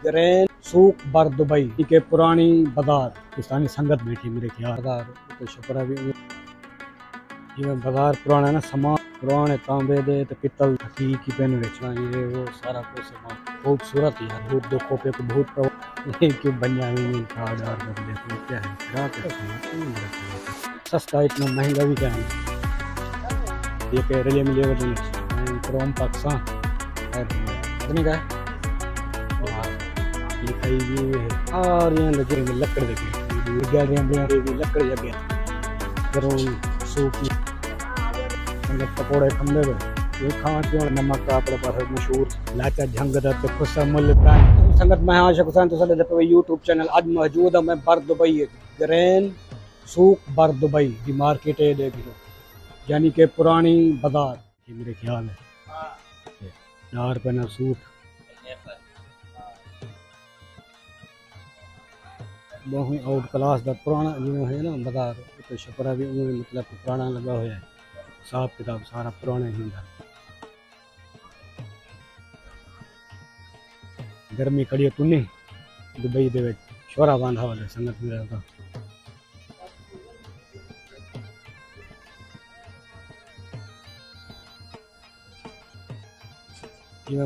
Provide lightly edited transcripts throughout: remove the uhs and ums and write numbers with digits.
Grand सूक बर Dubai के पुरानी बाजार पाकिस्तानी संगत बैठी मेरे ख्याल बाजार तो छपरा भी जिवें बाजार पुराना ना सामान पुराने तांबे दे ते पित्तल की पेन बेचना ये वो सारा कुछ सामान खूबसूरत यार बहुत देखो पे को बहुत ये क्यों बनिया हुई नहीं कार्ड और देखो क्या है सस्ता इतना महंगा भी क्या है ये कह रही है मिले फ्रॉम पाकिस्तान और कितने का है लिखाई भी है और यहाँ लगे लकड़ देखे गैलरियाँ भी लकड़ जगह गरम सूप पकौड़े खंबे पे ये खाना पीना नमक का अपने पास मशहूर लाचा झंग दत खुशा मुल्क संगत मैं आशा हुसैन तो सले पे यूट्यूब चैनल आज मौजूद है मैं बर दुबई ग्रैंड सूक बर दुबई की मार्केट है देखो यानी कि पुरानी बाजार ये मेरे ख्याल है यार पहना सूट बहुत आउट क्लास का पुराना जो है ना बाजार तो छपरा भी मतलब पुराना लगा हुआ है हिसाब किताब सारा पुराना ही होंगे गर्मी कड़ी तुनी दुबई दे छोरा बांधा वाले संगत में रहता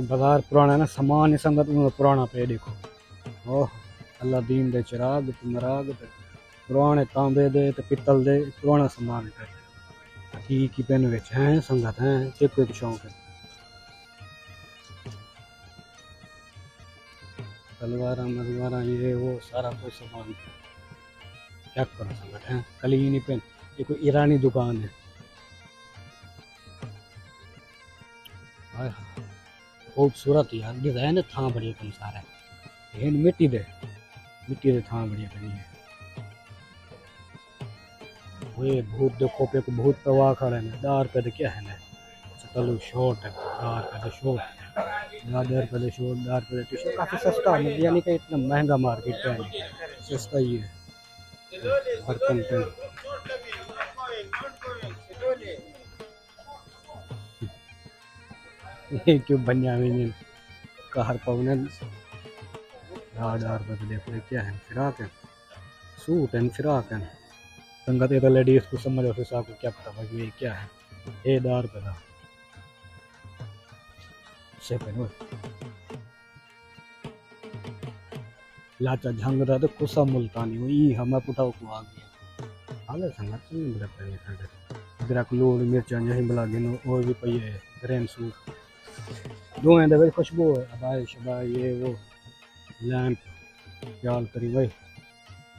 बाजार पुराना ना सामान ही संगत में पुराना पे देखो ओह अल्लाह दीन दे चिराग मराग पुराने तांबे दे ते पित्तल दे पुराना सामान पे की पेन विच हैं संगत हैं चेक एक शौक है तलवारा मलवारा ये वो सारा कुछ सामान चेक करो संगत हैं कलीनी पेन ये कोई ईरानी दुकान है खूबसूरत यार डिजाइन था बढ़िया कम सारा है मिट्टी दे था बढ़िया करी है वे भूत देखो पे को भूत प्रवाह खड़े हैं दार पे क्या है ना चलो शॉर्ट है दार पे शॉर्ट दार पे शॉर्ट दार पे टी-शर्ट काफी सस्ता है यानी कि इतना महंगा मार्केट है सस्ता ही है हर कंटेंट ये क्यों बनिया हुई कहर पवने दार पे देखो क्या है फिराक है सूट है फिराक है संगत ये तो लेडीज को समझ ऑफिस आपको क्या पता भाई ये क्या है ये दार पे था से पहनो लाचा झंग रहा तो कुसा मुल्तानी वही हमें पुठाओ को आ गया हाले संगत नहीं मिला पहले खड़े अदरक लूण मिर्चा यही बुला गिनो और भी पई है ग्रैंड सूप दो हैं दे खुशबू है अबाई शबा ये वो लैंप ख्याल करी भाई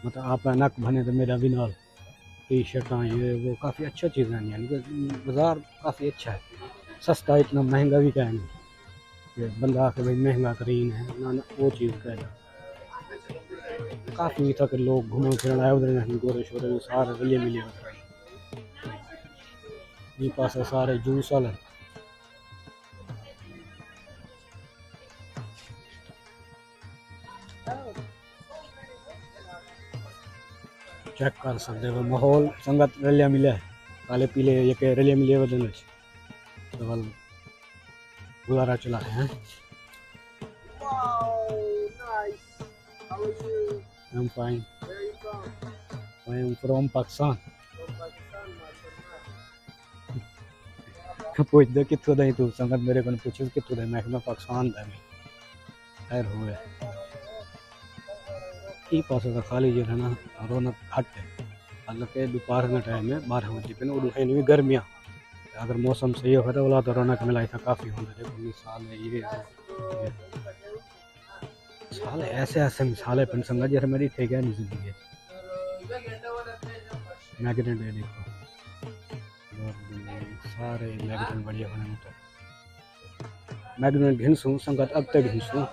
मतलब आप नक बने तो मेरा भी नाल टी शर्टा ये वो काफ़ी अच्छा चीज़ें हैं यानी कि बाज़ार काफ़ी अच्छा है सस्ता इतना महंगा भी क्या है ये बंदा आके भाई महंगा तरीन है ना वो चीज़ का है काफ़ी तक लोग घूमने फिरने आए उधर गोरे शोरे सारे रले मिले ये पास सारे जूस वाले चेक कर सकते हो माहौल संगत रलिया मिले काले पीले ये के रलिया मिले बदल तो गुजारा चला है I'm fine. Where are you from? I am from Pakistan. From Pakistan, पूछ दे कितों दा तू संगत मेरे को पूछे कितों दा मैं पाकिस्तान दा मैं खैर हुए ई पास का खाली जो है ना रौनक घट है हालांकि दोपहर का टाइम है 12 बजे पे उड़ू है भी गर्मियाँ अगर मौसम सही हो तो वाला तो रौनक मिलाई था काफ़ी होता देखो मिसाल है ये साल ऐसे ऐसे मिसाल है पिंड संगत जैसे मेरी ठीक है नहीं जिंदगी मैगनेट है देखो सारे मैगनेट बढ़िया बने होते मैगनेट घिनसूँ संगत अब तक घिनसूँ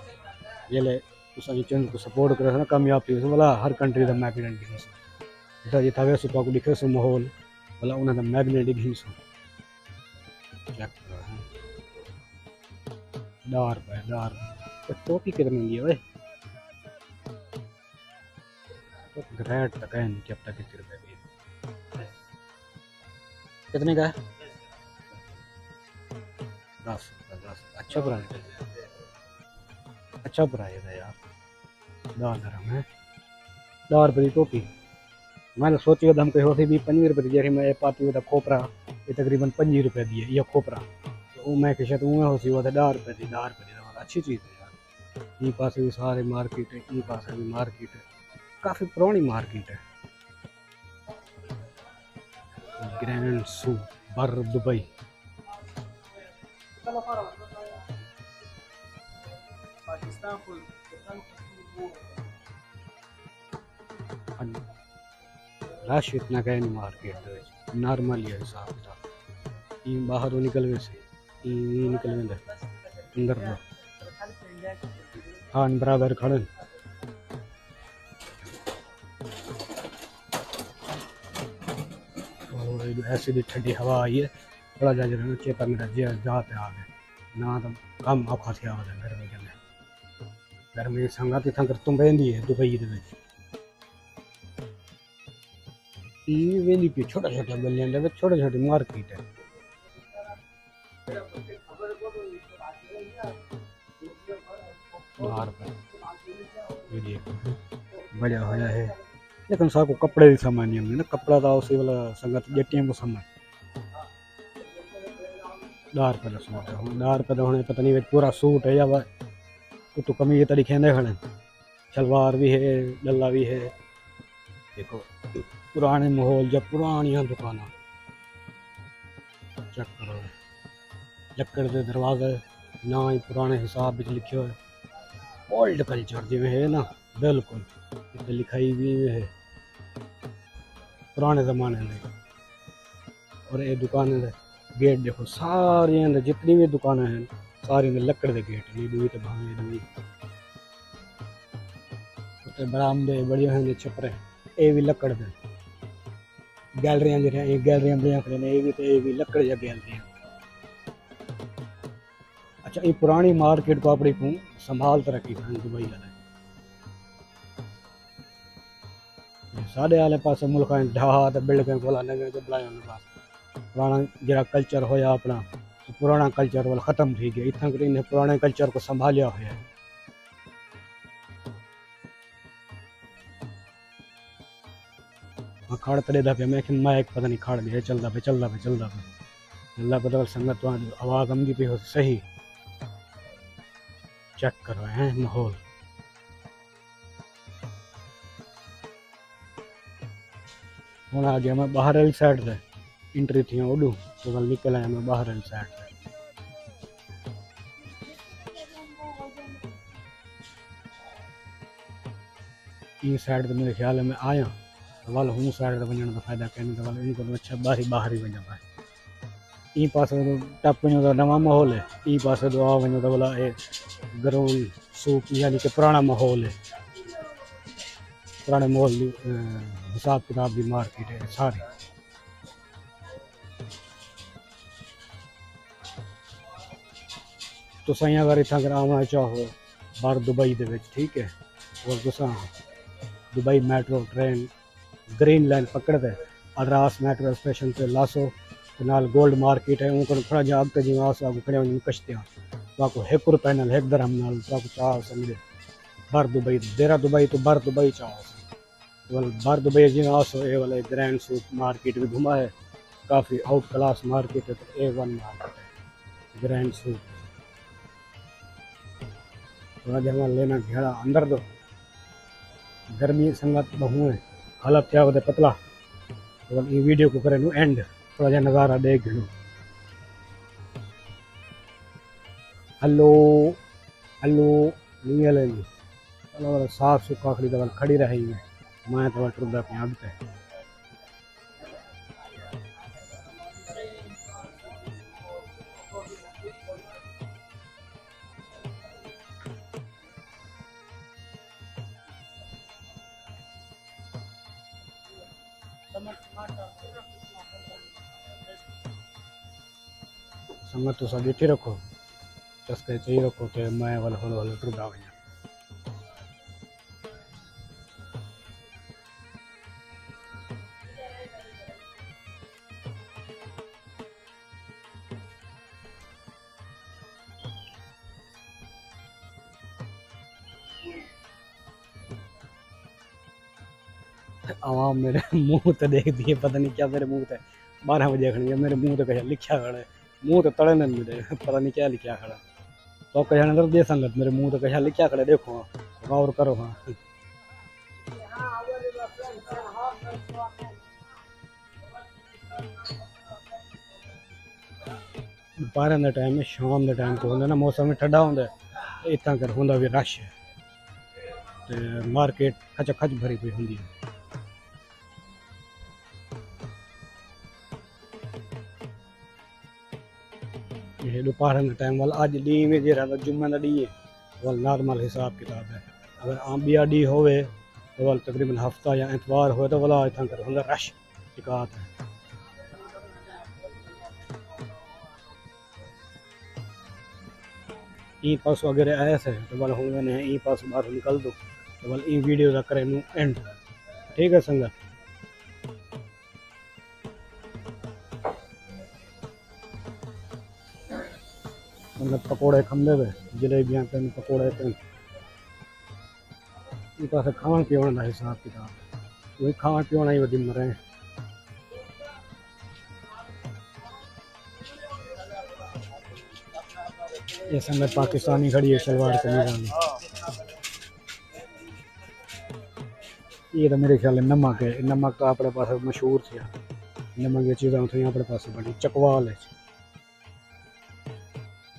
ये ले उस चैनल को सपोर्ट करे ना कामयाबी वाला हर कंट्री का मैगनेट घिनसूँ ये था वैसे को लिखे सो माहौल वाला उन्हें मैगनेट घिनसूँ चेक करो दार टोपी कितने की है भाई तो ग्रेट तक है नहीं अब तक कितने रुपए की कितने का है 10 अच्छा प्राइस है यार 10 dirham है। 10 रुपए की टोपी। मैंने सोची दम कही होती भी 25 रुपए की, मैं पाती हुआ खोपरा ये तकरीबन 25 रुपए दी है ये खोपरा, तो मैं कि शायद उमें होती हुआ था 10 रुपए दी, 10 रुपए दी तो अच्छी चीज़ है यार। ये पास भी सारे मार्केट है, ये पास भी मार्केट है, काफ़ी पुरानी मार्केट है। ग्रैंड सूक बर दुबई। पाकिस्तान फुल रश इतना कहीं नहीं मार्केट नॉर्मल ही है हिसाब किताब। ये बाहर निकल गए से ये निकल गए अंदर दो। हाँ बराबर खड़े और ऐसी भी ठंडी हवा आई है। थोड़ा जा जरा चेता मेरा जे जाते आ गए ना तो कम औखा थे आ गए गर्मी के गर्मी संगत इतना कर तुम बहती है दुबई के वेली पे छोटा छोटा गलियां छोटे छोटे मार्केट है। बाहर पर बढ़िया होया है लेकिन सबको कपड़े भी सामान नहीं होंगे ना, कपड़ा तो उसी वाला संगत जटियां को सामान 10 रुपए का सूट है। 10 रुपए होने पता नहीं पूरा सूट है या तो कमी तरीके ने खड़े शलवार भी है लल्ला भी है। देखो पुराने माहौल जब पुरानिया दुकान चेक करो लक्कड़ के दरवाजे ना ही पुराने हिसाब में लिखे हुए ओल्ड कल्चर जिमें है ना बिल्कुल लिखाई भी है पुराने ज़माने में। और ये दुकान गेट देखो सारी जितनी भी दुकानें हैं सारी में लकड़ के गेट नहीं दुई तो भावे दुई बरामदे बढ़िया हैं छपरे ये भी लकड़ दे गैलरियां जो गैलरियां बढ़िया खड़े ने ये भी लकड़ या गैलरियां। अच्छा ये पुरानी मार्केट को अपनी को संभाल कर रखी था दुबई वाले साढ़े आले पास मुल्क ढहा तो बिल्डिंग कोला नवे जो बनाया उन्हें पास पुराना जरा कल्चर होया अपना तो पुराना कल्चर वाला ख़त्म थी गया इतना कर पुराने कल्चर को संभालिया हुआ खाड़ तड़े पे मैं माइक पता नहीं खाड़ गया चलता पे अल्लाह पता संगत तो आवाज़ आमदी पे हो सही चेक करो हैं माहौल। हूँ आ गया मैं बाहर वाली साइड से इंट्री थी उडू तो कल निकल आया मैं बाहर वाली साइड से। ये साइड तो मेरे ख्याल है मैं आया वाल हूँ साइड ते वञण का फ़ायदा कहने वाल इनको तो अच्छा बाहर ही वञा पाए ई पास तो टप वञो तो नवा माहौल है ई पास तो आ वञो तो भला ए ग्राउंड सूप यानी कि पुराना माहौल है पुराने माहौल हिसाब किताब की मार्केट है सारी। तो सही अगर इतना अगर आना चाहो बाहर दुबई दे विच ठीक है और तुसा Dubai metro train green line पकड़ दे और रास मेट्रो स्टेशन से लासो नाल गोल्ड मार्केट है उनको थोड़ा जा अगते जी आसो आगू खड़े वञी कश्तियां ताको 1 रुपए नाल 1 दरहम नाल ताको चाह समझे बाहर दुबई देरा दुबई तो बाहर दुबई चाहो बाहर दुबई जी आसो ये वाले ग्रैंड सूप मार्केट भी घुमा है काफ़ी आउट क्लास मार्केट है तो A1 मार्केट है ग्रैंड सूप थोड़ा जमा लेना घेरा अंदर दो गर्मी संगत बहु है हालत क्या होता पतला तो ये वीडियो को करें एंड थोड़ा जा नज़ारा देख लो। हेलो हेलो नहीं हले चलो साफ सुखा खड़ी दवा खड़ी रही मैं तो टुरदा पे अगते संगत तो सब इठी रखो चस्के चाहिए रखो तो मैं वाला हलो हलो टुरदा वञा। आवाम मेरे मुंह तो देख दिए, पता नहीं क्या मेरे मुंह पे 12 बजे खड़ी मेरे मुंह तो कहीं लिखा खड़ा है, मुंह तो तड़े नहीं मेरे, पता नहीं क्या लिखा खड़ा। तो कहीं अंदर दे संगत मेरे मुंह तो कहीं लिखा खड़ा, देखो हाँ गौर करो हाँ। दोपहर के टाइम में शाम के टाइम तो होंगे ना मौसम ठंडा होंगे, इतना कर होंगे भी रश है, तो मार्केट खच भरी पई होंगी है। ये दोपहर के टाइम वाल अज डी में जो रहा जुम्मे का डी है वाल नॉर्मल हिसाब किताब है। अगर आम बिया डी होवे तो वाल तकरीबन हफ्ता या एतवार हो तो वाला इतना कर होंगे रश टिकात है। ई पास अगर ऐसे तो वाल होंगे ने ई पास बाहर निकल दो तो वाल ई वीडियो का करें एंड, ठीक है संगत। मतलब पकौड़े खंबे पे जलेबियाँ पे पकौड़े पे ई पास खाण पीण का हिसाब किताब, वही खाण पीण ही वधी मरे। ये संगत पाकिस्तानी खड़ी है शलवार कमीज में, ये तो मेरे ख्याल नमक है, नमक तो अपने पास मशहूर थे, नमक ये चीज़ें थी अपने पास बड़ी चकवाल है,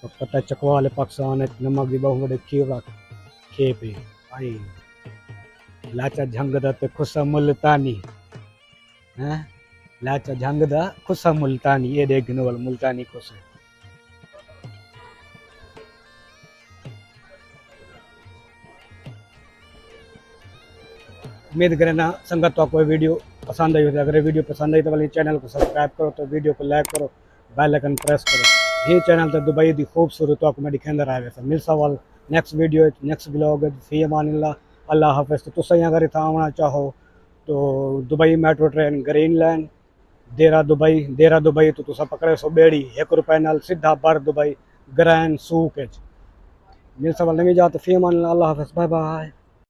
तो पता चकवाल है पाकिस्तान है नमक की बहुत बड़े खेप है आई। लाचा झंग दा ते खुसा मुल्तानी हैं, लाचा झंग दा खुसा मुल्तानी ये देखने वाला मुल्तानी खुसा। उम्मीद करें ना संगत तो आपको वीडियो पसंद आई होगी, अगर वीडियो पसंद आई तो वाले चैनल को सब्सक्राइब करो, तो वीडियो को लाइक करो, बेल आइकन प्रेस करो। ये चैनल तो दुबई की खूबसूरत तो आपको मैं दिखाता रहा मिलसा वाल नेक्स्ट वीडियो नेक्स्ट ब्लॉग फी अमानिल्लाह, अल्लाह हाफिज़। तो तुम अगर इतना आना चाहो तो Dubai metro train green line देरा दुबई तो तुम पकड़े सो बेड़ी 1 रुपए नाल सीधा बर दुबई ग्रैंड सूक मिलसा वाल नहीं जाते फी अमानिल्लाह, अल्लाह हाफिज़, बाय बाय।